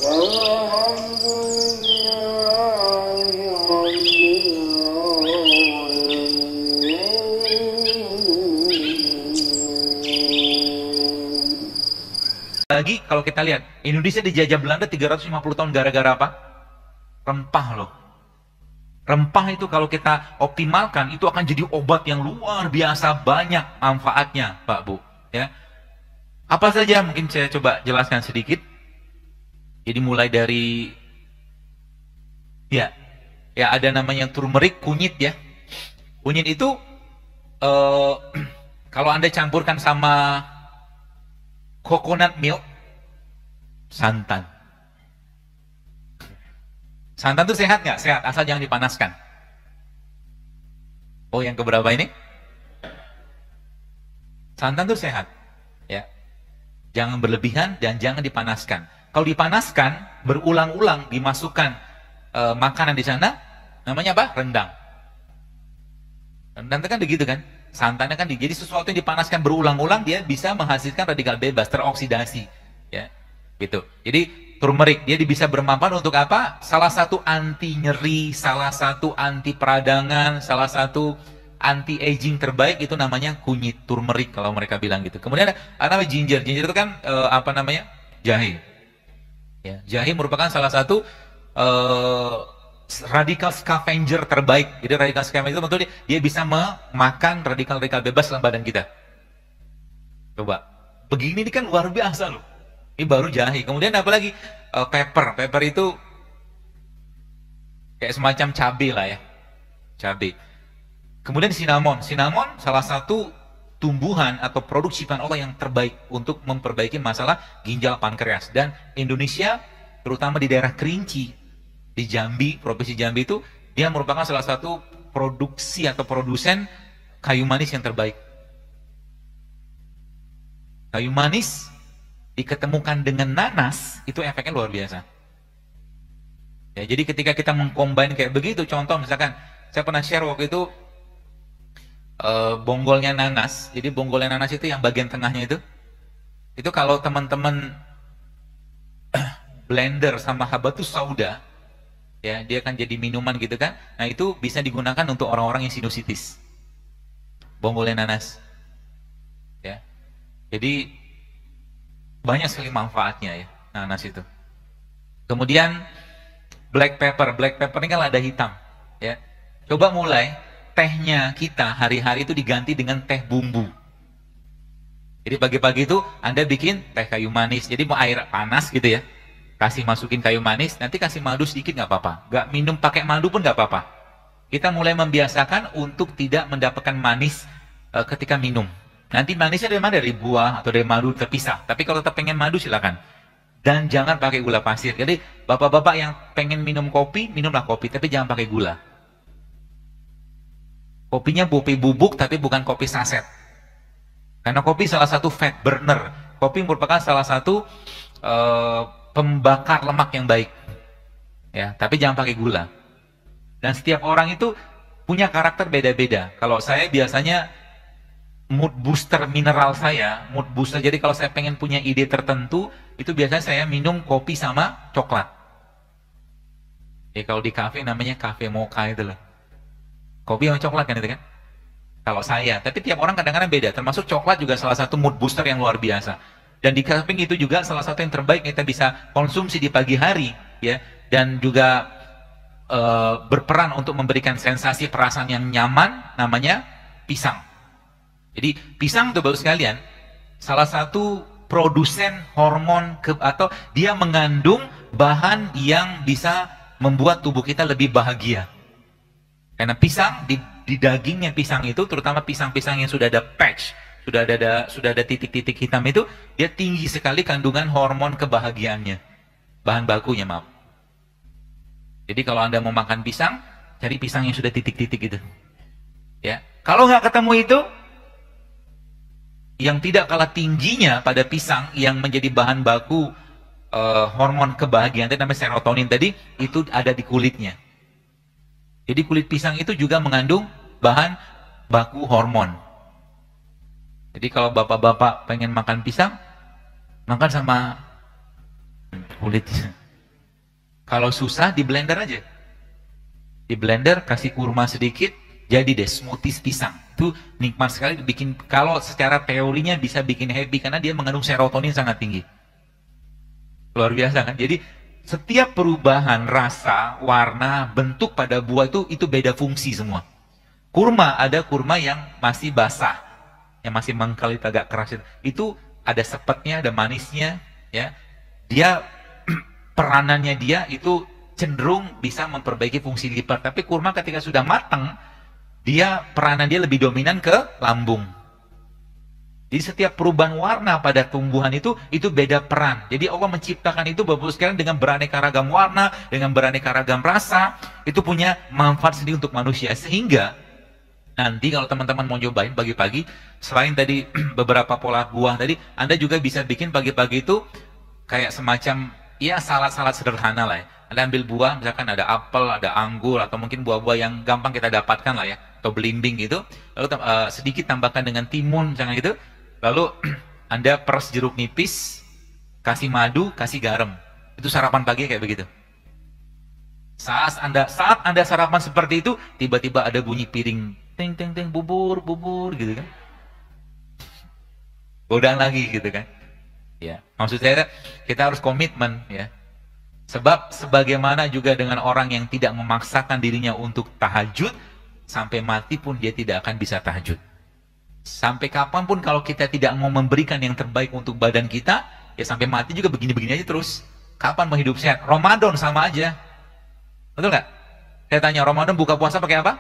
Lagi kalau kita lihat, Indonesia dijajah Belanda 350 tahun gara-gara apa? Rempah loh. Rempah itu kalau kita optimalkan, itu akan jadi obat yang luar biasa banyak manfaatnya, Pak Bu. Ya. Apa saja mungkin saya coba jelaskan sedikit. Jadi mulai dari, ya ada namanya turmeric, kunyit ya. Kunyit itu, kalau Anda campurkan sama coconut milk, santan. Santan itu sehat nggak? Sehat, asal jangan dipanaskan. Oh, yang keberapa ini? Santan itu sehat, ya. Jangan berlebihan dan jangan dipanaskan. Kalau dipanaskan, berulang-ulang dimasukkan makanan di sana, namanya apa? Rendang. Rendang itu kan begitu kan? Santannya kan jadi sesuatu yang dipanaskan berulang-ulang, dia bisa menghasilkan radikal bebas, teroksidasi, ya, gitu. Jadi turmeric dia bisa bermanfaat untuk apa? Salah satu anti nyeri, salah satu anti peradangan, salah satu anti aging terbaik itu namanya kunyit, turmeric kalau mereka bilang gitu. Kemudian ada namanya ginger. Ginger itu kan apa namanya? Jahe. Ya, jahe merupakan salah satu radikal scavenger terbaik. Jadi radikal scavenger itu maksudnya dia bisa memakan radikal-radikal bebas dalam badan kita. Coba, begini ini kan luar biasa loh. Ini baru jahe. Kemudian apa lagi? Pepper. Pepper itu kayak semacam cabai lah ya. Cabai. Kemudian cinnamon. Cinnamon salah satu tumbuhan atau produk ciptaan Allah yang terbaik untuk memperbaiki masalah ginjal pankreas. Dan Indonesia, terutama di daerah Kerinci, di Jambi, Provinsi Jambi itu, dia merupakan salah satu produksi atau produsen kayu manis yang terbaik. Kayu manis diketemukan dengan nanas, itu efeknya luar biasa. Ya, jadi ketika kita mengcombine kayak begitu, contoh misalkan, saya pernah share waktu itu bonggolnya nanas. Jadi bonggolnya nanas itu yang bagian tengahnya itu kalau teman-teman blender sama habatus sauda, ya dia akan jadi minuman gitu kan. Nah itu bisa digunakan untuk orang-orang yang sinusitis. Bonggolnya nanas. Ya, jadi banyak sekali manfaatnya ya, nanas itu. Kemudian black pepper. Black pepper ini kan lada hitam, ya. Coba mulai tehnya kita hari-hari itu diganti dengan teh bumbu. Jadi pagi-pagi itu Anda bikin teh kayu manis. Jadi mau air panas gitu ya, kasih masukin kayu manis, nanti kasih madu sedikit nggak apa-apa. Nggak minum pakai madu pun nggak apa-apa. Kita mulai membiasakan untuk tidak mendapatkan manis ketika minum. Nanti manisnya dari mana? Dari buah atau dari madu terpisah. Tapi kalau tetap pengen madu silakan. Dan jangan pakai gula pasir. Jadi bapak-bapak yang pengen minum kopi, minumlah kopi, tapi jangan pakai gula. Kopinya kopi bubuk tapi bukan kopi saset. Karena kopi salah satu fat burner. Kopi merupakan salah satu pembakar lemak yang baik. Ya, tapi jangan pakai gula. Dan setiap orang itu punya karakter beda-beda. Kalau saya biasanya mood booster mineral saya, mood booster. Jadi kalau saya pengen punya ide tertentu, itu biasanya saya minum kopi sama coklat. Ya kalau di kafe namanya kafe mocha itu loh. Kopi sama coklat kan itu kan? Kalau saya, tapi tiap orang kadang-kadang beda. Termasuk coklat juga salah satu mood booster yang luar biasa. Dan di samping itu juga salah satu yang terbaik kita bisa konsumsi di pagi hari, ya. Dan juga berperan untuk memberikan sensasi perasaan yang nyaman, namanya pisang. Jadi pisang itu baru sekalian, salah satu produsen hormon atau dia mengandung bahan yang bisa membuat tubuh kita lebih bahagia. Karena pisang di dagingnya pisang itu, terutama pisang-pisang yang sudah ada patch, sudah ada titik-titik hitam itu, dia tinggi sekali kandungan hormon kebahagiaannya. Bahan bakunya, maaf. Jadi kalau Anda mau makan pisang, cari pisang yang sudah titik-titik gitu. Ya, kalau nggak ketemu itu, yang tidak kalah tingginya pada pisang yang menjadi bahan baku hormon kebahagiaan itu namanya serotonin tadi, itu ada di kulitnya. Jadi kulit pisang itu juga mengandung bahan baku hormon. Jadi kalau bapak-bapak pengen makan pisang, makan sama kulitnya. Kalau susah di blender aja. Di blender kasih kurma sedikit, jadi deh smoothies pisang. Itu nikmat sekali bikin, kalau secara teorinya bisa bikin happy karena dia mengandung serotonin sangat tinggi. Luar biasa kan? Jadi setiap perubahan rasa, warna, bentuk pada buah itu beda fungsi semua. Kurma, ada kurma yang masih basah, yang masih mengkal, itu agak keras, itu ada sepetnya, ada manisnya, ya. Dia peranannya dia itu cenderung bisa memperbaiki fungsi liver. Tapi kurma ketika sudah matang, peranan dia lebih dominan ke lambung. Jadi setiap perubahan warna pada tumbuhan itu beda peran. Jadi Allah menciptakan itu Bapak sekalian dengan beraneka ragam warna, dengan beraneka ragam rasa, itu punya manfaat sendiri untuk manusia. Sehingga nanti kalau teman-teman mau cobain pagi-pagi, selain tadi beberapa pola buah tadi, Anda juga bisa bikin pagi-pagi itu kayak semacam ya salad-salad sederhana lah ya. Anda ambil buah, misalkan ada apel, ada anggur, atau mungkin buah-buah yang gampang kita dapatkan lah ya, atau belimbing gitu. Lalu sedikit tambahkan dengan timun, misalnya gitu. Lalu Anda peres jeruk nipis, kasih madu, kasih garam. Itu sarapan pagi kayak begitu. Saat Anda sarapan seperti itu, tiba-tiba ada bunyi piring, ting ting ting, bubur, bubur gitu kan. Godaan lagi gitu kan. Ya, maksud saya kita harus komitmen ya. Sebab sebagaimana juga dengan orang yang tidak memaksakan dirinya untuk tahajud, sampai mati pun dia tidak akan bisa tahajud. Sampai kapanpun kalau kita tidak mau memberikan yang terbaik untuk badan kita, ya sampai mati juga begini-begini aja terus. Kapan mau hidup sehat? Ramadan sama aja. Betul nggak? Saya tanya, Ramadan buka puasa pakai apa?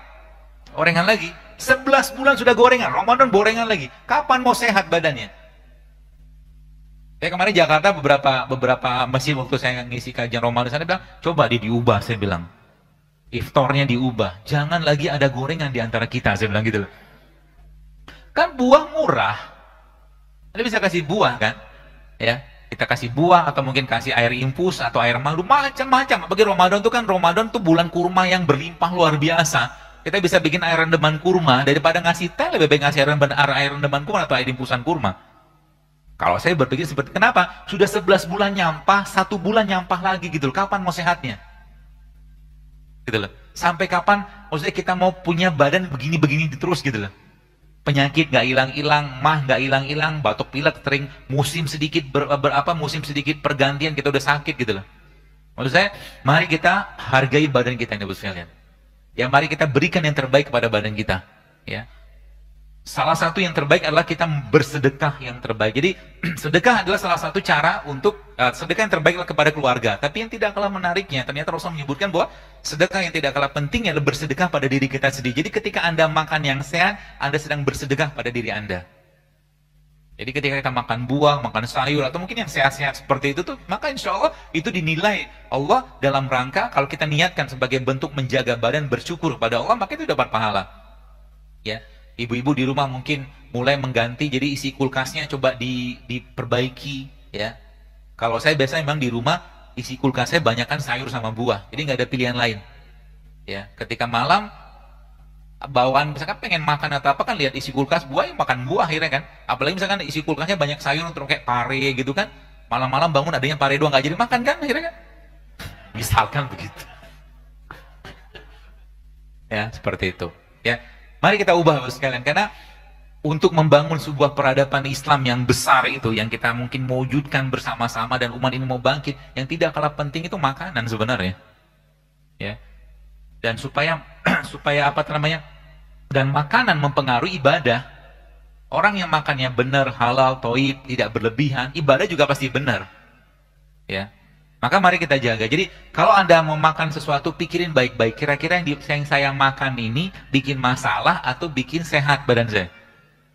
Gorengan lagi. 11 bulan sudah gorengan, Ramadan gorengan lagi. Kapan mau sehat badannya? Saya kemarin Jakarta beberapa masjid waktu saya ngisi kajian Ramadan, saya bilang, coba diubah, saya bilang. Iftarnya diubah. Jangan lagi ada gorengan di antara kita, saya bilang gitu. Kan buah murah. Anda bisa kasih buah kan? Ya, kita kasih buah atau mungkin kasih air infus atau air madu, macam-macam. Bagi Ramadan itu kan, Ramadan tuh bulan kurma yang berlimpah luar biasa. Kita bisa bikin air rendeman kurma, daripada ngasih teh lebih baik ngasih air rendeman kurma atau air infusan kurma. Kalau saya berpikir seperti, kenapa? Sudah 11 bulan nyampah, 1 bulan nyampah lagi gitu loh. Kapan mau sehatnya? Gitu loh. Sampai kapan maksudnya kita mau punya badan begini-begini terus gitu loh. Penyakit nggak hilang-hilang, mah nggak hilang-hilang, batuk pilek sering, musim sedikit musim sedikit pergantian kita udah sakit gitu loh. Maksud saya, mari kita hargai badan kita ini, Bapak sekalian. Ya, mari kita berikan yang terbaik kepada badan kita. Ya. Salah satu yang terbaik adalah kita bersedekah yang terbaik. Jadi sedekah adalah salah satu cara untuk sedekah yang terbaik kepada keluarga. Tapi yang tidak kalah menariknya, ternyata Rasul menyebutkan bahwa sedekah yang tidak kalah pentingnya adalah bersedekah pada diri kita sendiri. Jadi ketika Anda makan yang sehat, Anda sedang bersedekah pada diri Anda. Jadi ketika kita makan buah, makan sayur, atau mungkin yang sehat-sehat seperti itu tuh, maka insya Allah itu dinilai Allah dalam rangka kalau kita niatkan sebagai bentuk menjaga badan, bersyukur pada Allah, maka itu dapat pahala. Ya. Ibu-ibu di rumah mungkin mulai mengganti, jadi isi kulkasnya coba diperbaiki ya. Kalau saya biasanya memang di rumah isi kulkasnya banyakkan sayur sama buah, jadi nggak ada pilihan lain. Ya, ketika malam bawaan misalkan pengen makan atau apa kan lihat isi kulkas buah, ya makan buah akhirnya kan. Apalagi misalkan isi kulkasnya banyak sayur terus kayak pare gitu kan. Malam-malam bangun adanya pare doang nggak jadi makan kan akhirnya kan. Misalkan begitu. Ya, seperti itu. Ya. Mari kita ubah Bapak sekalian, karena untuk membangun sebuah peradaban Islam yang besar itu, yang kita mungkin mewujudkan bersama-sama dan umat ini mau bangkit, yang tidak kalah penting itu makanan sebenarnya. Ya. Dan supaya apa namanya? Dan makanan mempengaruhi ibadah. Orang yang makannya benar, halal, thayyib, tidak berlebihan, ibadah juga pasti benar. Ya. Maka mari kita jaga. Jadi kalau Anda mau makan sesuatu, pikirin baik-baik. Kira-kira yang saya makan ini bikin masalah atau bikin sehat badan saya.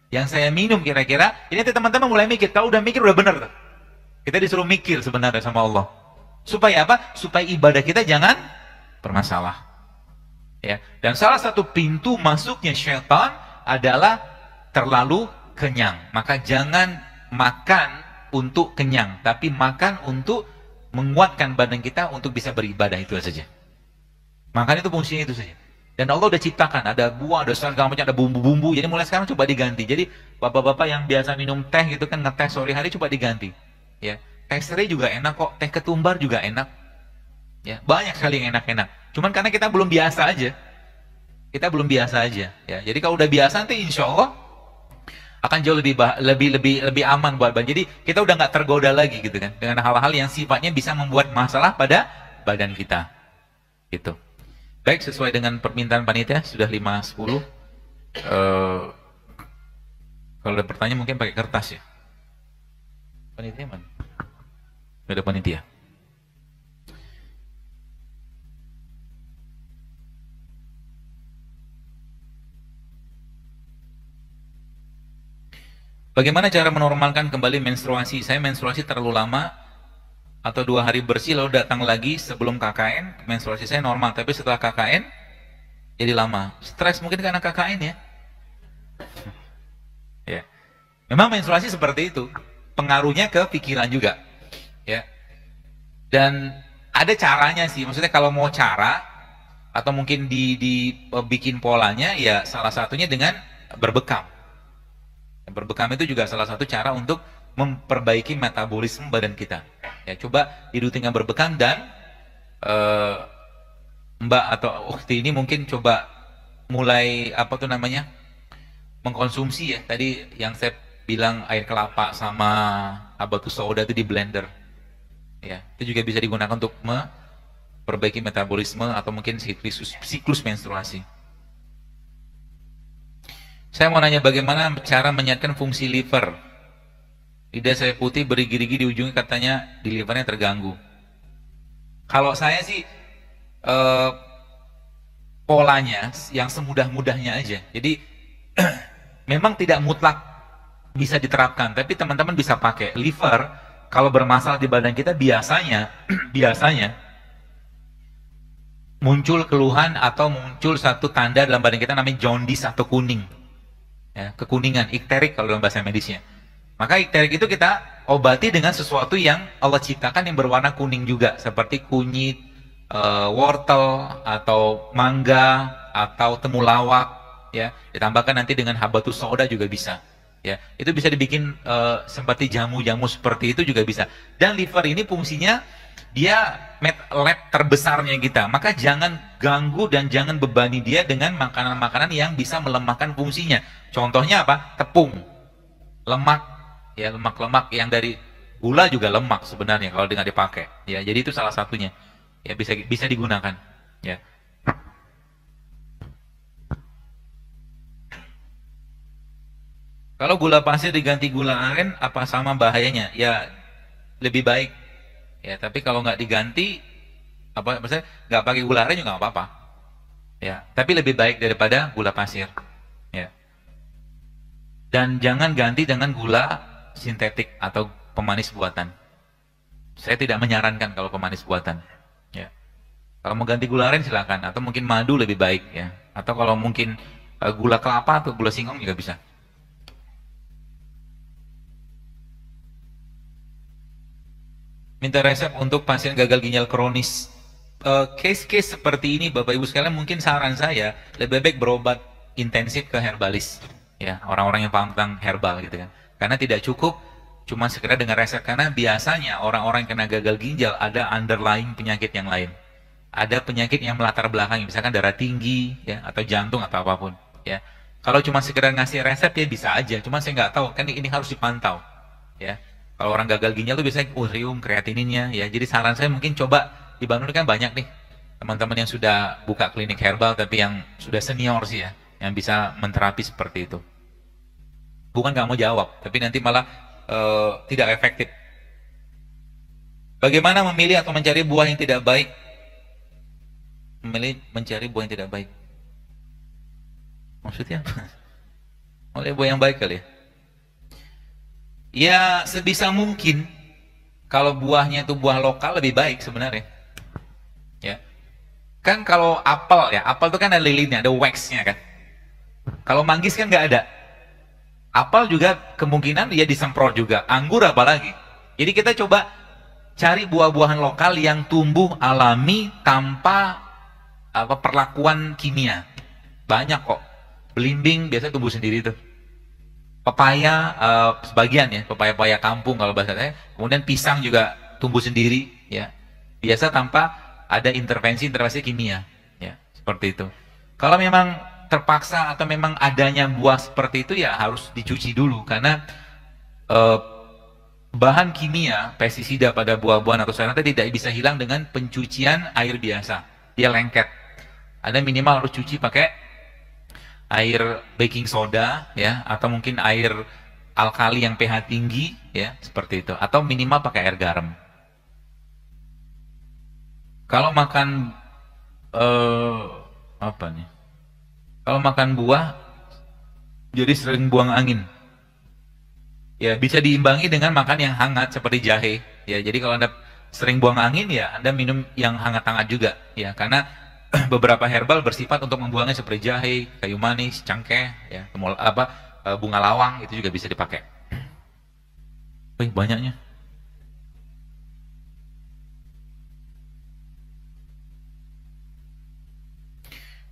Yang saya minum kira-kira, ini teman-teman mulai mikir. Kalau udah mikir udah benar. Kita disuruh mikir sebenarnya sama Allah. Supaya apa? Supaya ibadah kita jangan bermasalah. Ya. Dan salah satu pintu masuknya syaitan adalah terlalu kenyang. Maka jangan makan untuk kenyang, tapi makan untuk menguatkan badan kita untuk bisa beribadah, itu saja. Makanya itu fungsinya itu saja. Dan Allah udah ciptakan, ada buah, ada segala macam, ada bumbu-bumbu. Jadi mulai sekarang coba diganti. Jadi bapak-bapak yang biasa minum teh gitu kan, ngeteh sore hari coba diganti. Ya, teh serai juga enak kok, teh ketumbar juga enak. Ya, banyak sekali yang enak-enak. Cuman karena kita belum biasa aja. Kita belum biasa aja. Ya, jadi kalau udah biasa nanti insya Allah akan jauh lebih aman buat badan. Jadi kita udah nggak tergoda lagi gitu kan dengan hal-hal yang sifatnya bisa membuat masalah pada badan kita. Gitu. Baik, sesuai dengan permintaan panitia sudah 5.10. Kalau ada pertanyaan mungkin pakai kertas ya. Panitia mana? Nggak ada panitia. Bagaimana cara menormalkan kembali menstruasi? Saya menstruasi terlalu lama atau 2 hari bersih lalu datang lagi sebelum KKN, menstruasi saya normal, tapi setelah KKN jadi lama. Stres mungkin karena KKN ya. Ya. Memang menstruasi seperti itu. Pengaruhnya ke pikiran juga. Ya. Dan ada caranya sih. Maksudnya kalau mau cara atau mungkin dibikin polanya ya salah satunya dengan berbekam. Berbekam itu juga salah satu cara untuk memperbaiki metabolisme badan kita. Ya, coba dirutinkan berbekam dan Mbak atau ukhti ini mungkin coba mulai apa tuh namanya mengkonsumsi ya. Tadi yang saya bilang air kelapa sama habatus sauda itu di blender. Ya, itu juga bisa digunakan untuk memperbaiki metabolisme atau mungkin siklus menstruasi. Saya mau nanya bagaimana cara menyehatkan fungsi liver. Lidah saya putih berigi-rigi di ujungnya katanya di livernya terganggu. Kalau saya sih polanya yang semudah-mudahnya aja. Jadi memang tidak mutlak bisa diterapkan, tapi teman-teman bisa pakai. Liver kalau bermasalah di badan kita biasanya muncul keluhan atau muncul satu tanda dalam badan kita namanya jaundice atau kuning. Ya, kekuningan, ikterik kalau dalam bahasa medisnya. Maka ikterik itu kita obati dengan sesuatu yang Allah ciptakan yang berwarna kuning juga, seperti kunyit, wortel atau mangga atau temulawak, ya. Ditambahkan nanti dengan habatus sauda juga bisa. Ya, itu bisa dibikin seperti jamu-jamu seperti itu juga bisa. Dan liver ini fungsinya dia lab terbesarnya kita, maka jangan ganggu dan jangan bebani dia dengan makanan-makanan yang bisa melemahkan fungsinya. Contohnya apa? Tepung, lemak, ya lemak-lemak yang dari gula juga lemak sebenarnya kalau nggak dipakai. Ya, jadi itu salah satunya. Ya bisa digunakan. Ya. Kalau gula pasir diganti gula aren, apa sama bahayanya? Ya lebih baik. Ya, tapi kalau nggak diganti, apa maksudnya nggak pakai gula aren juga nggak apa-apa. Ya, tapi lebih baik daripada gula pasir. Ya. Dan jangan ganti dengan gula sintetik atau pemanis buatan. Saya tidak menyarankan kalau pemanis buatan. Ya. Kalau mau ganti gula aren silakan, atau mungkin madu lebih baik ya. Atau kalau mungkin gula kelapa atau gula singkong juga bisa. Minta resep untuk pasien gagal ginjal kronis. Case-case seperti ini Bapak Ibu sekalian, mungkin saran saya lebih baik berobat intensif ke herbalis. Ya, orang-orang yang paham tentang herbal gitu kan. Karena tidak cukup cuma sekedar dengan resep, karena biasanya orang-orang yang kena gagal ginjal ada underlying penyakit yang lain. Ada penyakit yang melatar belakang, misalkan darah tinggi ya atau jantung atau apapun ya. Kalau cuma sekedar ngasih resep ya bisa aja, cuma saya nggak tahu kan ini harus dipantau ya. Kalau orang gagal ginjal tuh biasanya urium, kreatininnya ya. Jadi saran saya mungkin coba di Bandung kan banyak nih teman-teman yang sudah buka klinik herbal tapi yang sudah senior sih ya, yang bisa menterapi seperti itu. Bukan nggak mau jawab, tapi nanti malah tidak efektif. Bagaimana memilih atau mencari buah yang tidak baik? Mencari buah yang tidak baik. Maksudnya apa? Oleh buah yang baik kali ya? Ya sebisa mungkin kalau buahnya itu buah lokal lebih baik sebenarnya. Ya. Kan kalau apel ya, apel itu kan ada lilinnya, ada waxnya kan. Kalau manggis kan nggak ada. Apel juga kemungkinan dia disemprot juga. Anggur apalagi. Jadi kita coba cari buah-buahan lokal yang tumbuh alami tanpa perlakuan kimia. Banyak kok. Belimbing biasa tumbuh sendiri tuh. Pepaya sebagian ya, pepaya kampung kalau bahasa saya. Kemudian pisang juga tumbuh sendiri ya. Biasa tanpa ada intervensi kimia, ya seperti itu. Kalau memang terpaksa atau memang adanya buah seperti itu ya harus dicuci dulu karena bahan kimia pestisida pada buah-buahan atau sayuran tidak bisa hilang dengan pencucian air biasa. Dia lengket. Ada minimal harus cuci pakai air baking soda ya atau mungkin air alkali yang pH tinggi ya seperti itu atau minimal pakai air garam. Kalau makan apa nih? Kalau makan buah jadi sering buang angin. Ya bisa diimbangi dengan makan yang hangat seperti jahe. Ya jadi kalau Anda sering buang angin ya Anda minum yang hangat-hangat juga ya karena beberapa herbal bersifat untuk membuangnya seperti jahe, kayu manis, cengkeh, ya, bunga lawang itu juga bisa dipakai. Wih, banyaknya.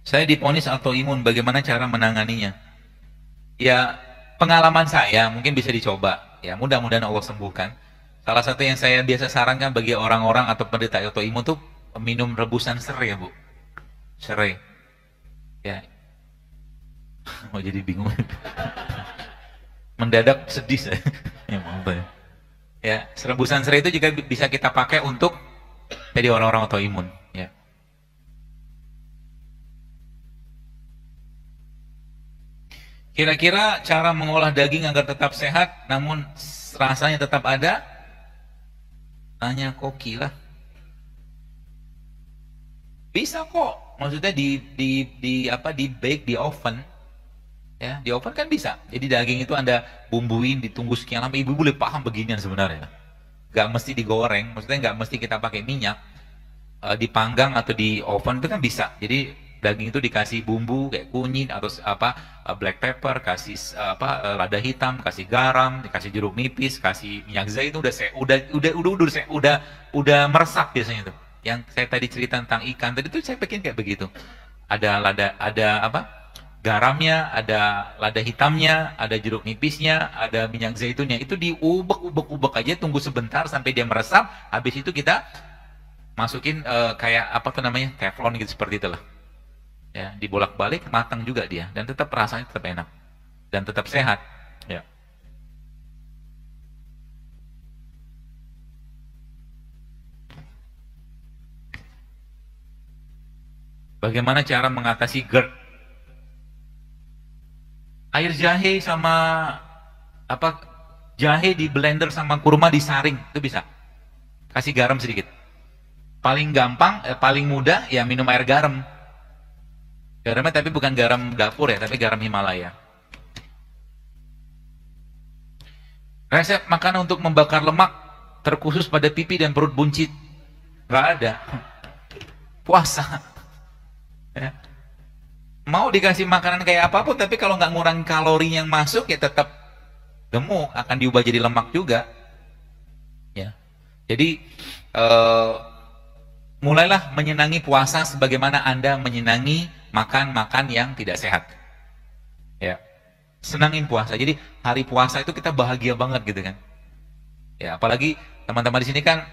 Saya diponis autoimun, bagaimana cara menanganinya? Ya, pengalaman saya mungkin bisa dicoba. Ya, mudah-mudahan Allah sembuhkan. Salah satu yang saya biasa sarankan bagi orang-orang atau penderita autoimun tuh minum rebusan serai ya, Bu. Serai. Ya. Mau jadi bingung. Mendadak sedih saya. Ya, rebusan serai itu juga bisa kita pakai untuk jadi orang-orang autoimun. Ya. Kira-kira cara mengolah daging agar tetap sehat, namun rasanya tetap ada? Tanya koki lah. Bisa kok, maksudnya di bake di oven, ya di oven kan bisa. Jadi daging itu Anda bumbuin, ditunggu sekian lama. Ibu boleh paham beginian sebenarnya. Gak mesti digoreng, maksudnya gak mesti kita pakai minyak, dipanggang atau di oven itu kan bisa. Jadi daging itu dikasih bumbu kayak kunyit atau black pepper, kasih lada hitam, kasih garam, dikasih jeruk nipis, kasih minyak zaitun, udah meresap biasanya itu. Yang saya tadi cerita tentang ikan tadi itu saya bikin kayak begitu. Ada garamnya, ada lada hitamnya, ada jeruk nipisnya, ada minyak zaitunnya. Itu diubek-ubek aja, tunggu sebentar sampai dia meresap. Habis itu kita masukin kayak teflon gitu seperti itulah. Ya, dibolak-balik matang juga dia dan tetap rasanya tetap enak dan tetap sehat ya. Bagaimana cara mengatasi GERD? Air jahe sama jahe di blender sama kurma disaring itu bisa. Kasih garam sedikit. Paling gampang, paling mudah ya minum air garam. Garamnya tapi bukan garam dapur ya, tapi garam Himalaya. Resep makanan untuk membakar lemak terkhusus pada pipi dan perut buncit. Gak ada. Puasa. Ya. Mau dikasih makanan kayak apapun, tapi kalau nggak ngurangin kalori yang masuk ya tetap gemuk, akan diubah jadi lemak juga. Ya. Jadi mulailah menyenangi puasa sebagaimana Anda menyenangi makan yang tidak sehat. Ya. Senangin puasa. Jadi hari puasa itu kita bahagia banget gitu kan. Ya, apalagi teman-teman di sini kan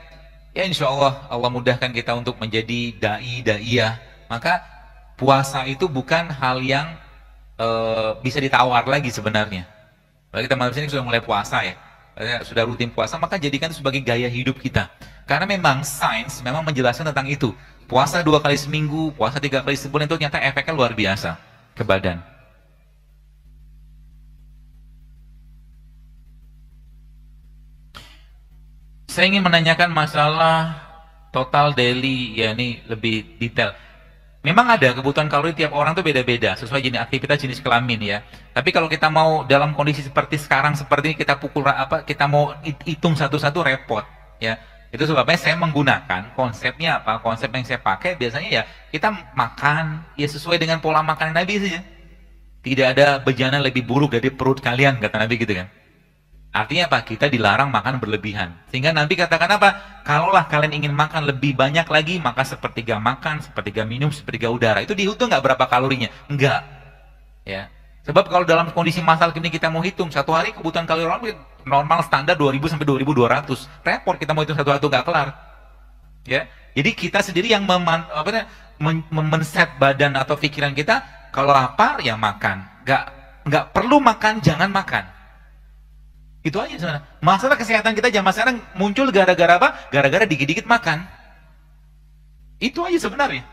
ya insya Allah mudahkan kita untuk menjadi dai-daiyah. Maka puasa itu bukan hal yang bisa ditawar lagi sebenarnya. Apalagi teman-teman di sini sudah mulai puasa ya. Sudah rutin puasa, maka jadikan itu sebagai gaya hidup kita. Karena memang sains memang menjelaskan tentang itu. Puasa 2 kali seminggu, puasa 3 kali sebulan itu ternyata efeknya luar biasa ke badan. Saya ingin menanyakan masalah total daily, ya ini lebih detail. Memang ada kebutuhan kalori tiap orang tuh beda-beda sesuai jenis aktivitas, jenis kelamin ya. Tapi kalau kita mau dalam kondisi seperti sekarang seperti ini kita mau hitung satu-satu repot ya. Itu sebabnya saya menggunakan konsepnya apa? Konsep yang saya pakai biasanya ya kita makan ya sesuai dengan pola makan Nabi saja. Tidak ada bejana lebih buruk dari perut kalian kata Nabi gitu kan. Artinya apa? Kita dilarang makan berlebihan. Sehingga Nabi katakan apa? Kalaulah kalian ingin makan lebih banyak lagi, maka sepertiga makan, sepertiga minum, sepertiga udara. Itu dihitung nggak berapa kalorinya? Enggak. Ya. Sebab kalau dalam kondisi masalah ini kita mau hitung, satu hari kebutuhan kalori orang normal standar 2000 sampai 2200. Repot kita mau hitung satu-satu nggak kelar. Ya. Jadi kita sendiri yang men-set badan atau pikiran kita, kalau lapar ya makan, nggak perlu makan jangan makan. Itu aja sebenarnya. Masalah kesehatan kita zaman sekarang muncul gara-gara apa? Gara-gara dikit-dikit makan. Itu aja sebenarnya.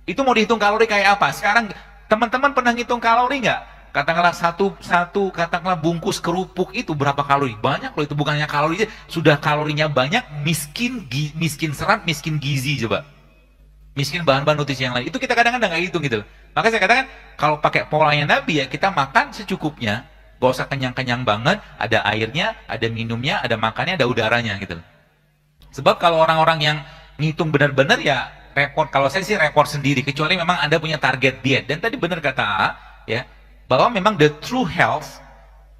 Itu mau dihitung kalori kayak apa? Sekarang teman-teman pernah ngitung kalori nggak? Katakanlah katakanlah bungkus kerupuk itu berapa kalori? Banyak loh, itu bukannya kalori, sudah kalorinya banyak, miskin serat, miskin gizi coba. Miskin bahan-bahan nutrisi yang lain. Itu kita kadang-kadang nggak hitung gitu loh. Maka saya katakan kalau pakai polanya Nabi ya, kita makan secukupnya, gak usah kenyang-kenyang banget, ada airnya, ada minumnya, ada makannya, ada udaranya gitu loh. Sebab kalau orang-orang yang ngitung benar-benar ya repot. Kalau saya sih repot sendiri, kecuali memang Anda punya target diet. Dan tadi benar kata A, ya, bahwa memang the true health,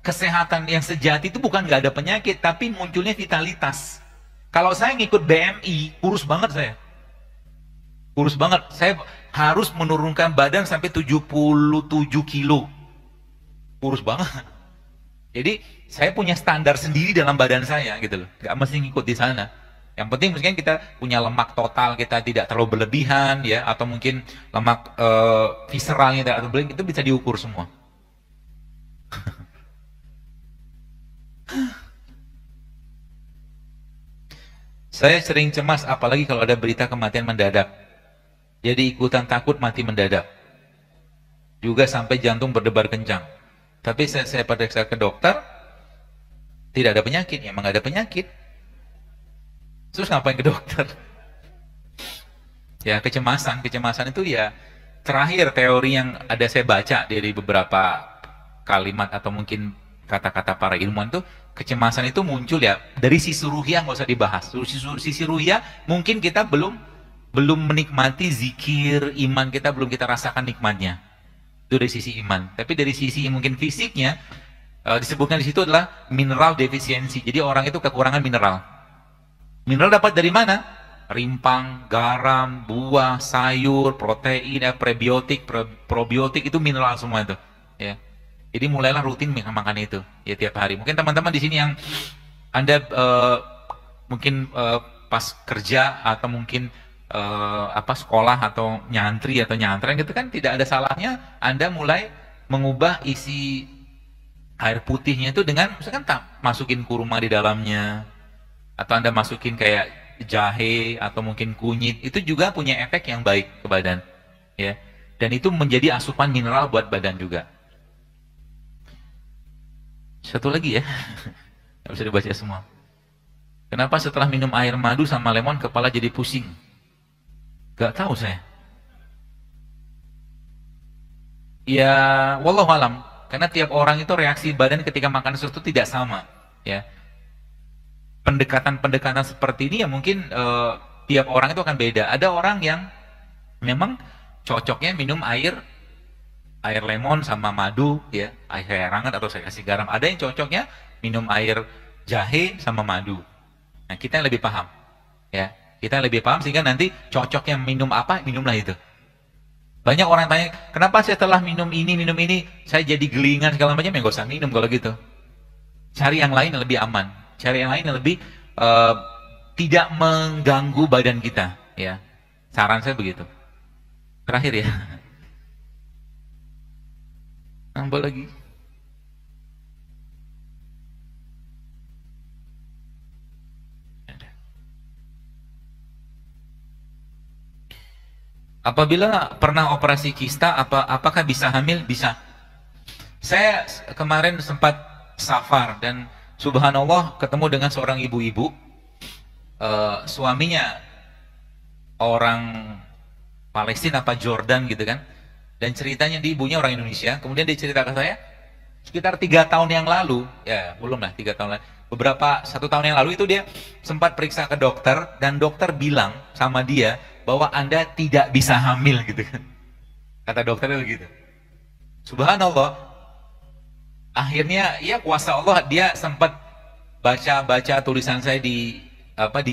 kesehatan yang sejati itu bukan nggak ada penyakit, tapi munculnya vitalitas. Kalau saya ngikut BMI, kurus banget saya. Kurus banget. Saya harus menurunkan badan sampai 77 kilo. Kurus banget. Jadi saya punya standar sendiri dalam badan saya gitu loh. Nggak mesti ngikut di sana. Yang penting mungkin kita punya lemak total, kita tidak terlalu berlebihan ya, atau mungkin lemak visceralnya tidak terlalu berlebihan, itu bisa diukur semua. Saya sering cemas apalagi kalau ada berita kematian mendadak. Jadi ikutan takut mati mendadak. Juga sampai jantung berdebar kencang. Tapi saya periksa ke dokter, tidak ada penyakit, ya emang nggak ada penyakit. Terus ngapain ke dokter? Ya kecemasan itu ya terakhir teori yang ada saya baca dari beberapa kalimat atau mungkin kata-kata para ilmuwan itu, kecemasan itu muncul ya dari sisi ruhiyah, nggak usah dibahas. Sisi ruhiyah mungkin kita belum menikmati zikir, iman kita belum kita rasakan nikmatnya. Itu dari sisi iman. Tapi dari sisi mungkin fisiknya disebutkan di situ adalah mineral defisiensi. Jadi orang itu kekurangan mineral. Mineral dapat dari mana? Rimpang, garam, buah, sayur, protein, prebiotik, probiotik, itu mineral semua itu. Ya. Jadi mulailah rutin makan itu ya tiap hari. Mungkin teman-teman di sini yang Anda mungkin pas kerja atau mungkin sekolah atau nyantri atau nyantren gitu kan, tidak ada salahnya Anda mulai mengubah isi air putihnya itu dengan misalkan masukin kurma di dalamnya, atau Anda masukin kayak jahe atau mungkin kunyit, itu juga punya efek yang baik ke badan ya, dan itu menjadi asupan mineral buat badan juga. Satu lagi ya, nggak bisa dibaca semua. Kenapa setelah minum air madu sama lemon kepala jadi pusing? Gak tahu saya. Ya, wallahu alam. Karena tiap orang itu reaksi badan ketika makan sesuatu tidak sama ya. Pendekatan seperti ini ya mungkin tiap orang itu akan beda. Ada orang yang memang cocoknya minum air lemon sama madu ya, air hangat atau saya kasih garam. Ada yang cocoknya minum air jahe sama madu. Nah, kita yang lebih paham ya. Kita yang lebih paham sehingga nanti cocoknya minum apa, minumlah itu. Banyak orang tanya, kenapa setelah minum ini saya jadi gelingan segala macam? Ya nggak usah minum kalau gitu. Cari yang lain yang lebih aman. Cari yang lain yang lebih tidak mengganggu badan kita ya. Saran saya begitu. Terakhir ya. Nambah lagi. Apabila pernah operasi kista, apakah bisa hamil? Bisa. Saya kemarin sempat safar dan subhanallah ketemu dengan seorang ibu-ibu, suaminya orang Palestina apa Jordan gitu kan, dan ceritanya di ibunya orang Indonesia. Kemudian dia cerita ke saya sekitar 3 tahun yang lalu, ya belum lah 3 tahun lalu, satu tahun yang lalu itu dia sempat periksa ke dokter dan dokter bilang sama dia bahwa Anda tidak bisa hamil gitu kan. Kata dokternya begitu. Subhanallah. Akhirnya ya kuasa Allah, dia sempat baca tulisan saya di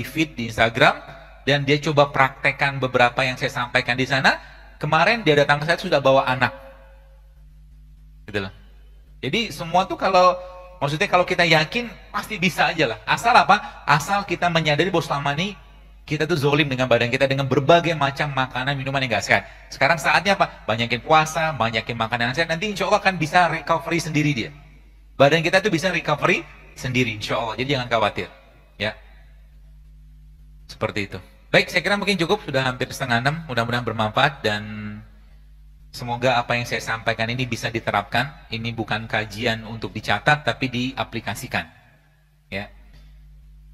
feed di Instagram, dan dia coba praktekkan beberapa yang saya sampaikan di sana. Kemarin dia datang ke saya sudah bawa anak. Gitu loh. Jadi semua tuh maksudnya kalau kita yakin pasti bisa aja lah. Asal apa? Asal kita menyadari bahwa selama ini Kita tuh zolim dengan badan kita dengan berbagai macam makanan, minuman yang gak sehat. Sekarang saatnya apa? Banyakin puasa, banyakin makanan yang sehat. Nanti insya Allah akan bisa recovery sendiri dia. Badan kita tuh bisa recovery sendiri, insya Allah. Jadi jangan khawatir. Ya, seperti itu. Baik, saya kira mungkin cukup. Sudah hampir 5:30. Mudah-mudahan bermanfaat dan semoga apa yang saya sampaikan ini bisa diterapkan. Ini bukan kajian untuk dicatat, tapi diaplikasikan. Ya.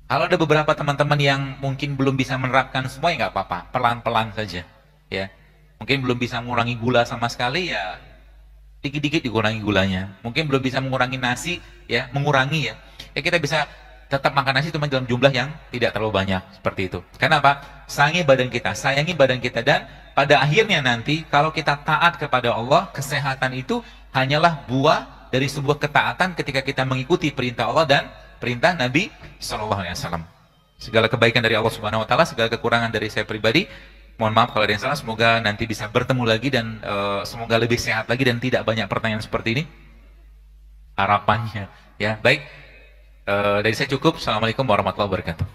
Kalau ada beberapa teman-teman yang mungkin belum bisa menerapkan semua, ya nggak apa-apa, pelan-pelan saja. Ya, mungkin belum bisa mengurangi gula sama sekali, ya dikit-dikit dikurangi gulanya. Mungkin belum bisa mengurangi nasi, ya mengurangi ya. Ya kita bisa tetap makan nasi cuma dalam jumlah yang tidak terlalu banyak, seperti itu. Karena apa? Sayangi badan kita dan pada akhirnya nanti kalau kita taat kepada Allah, kesehatan itu hanyalah buah dari sebuah ketaatan ketika kita mengikuti perintah Allah dan perintah Nabi SAW. Segala kebaikan dari Allah Subhanahu Wa Taala, segala kekurangan dari saya pribadi, mohon maaf kalau ada yang salah. Semoga nanti bisa bertemu lagi dan semoga lebih sehat lagi dan tidak banyak pertanyaan seperti ini. Harapannya, ya baik. Dari saya cukup. Assalamualaikum warahmatullahi wabarakatuh.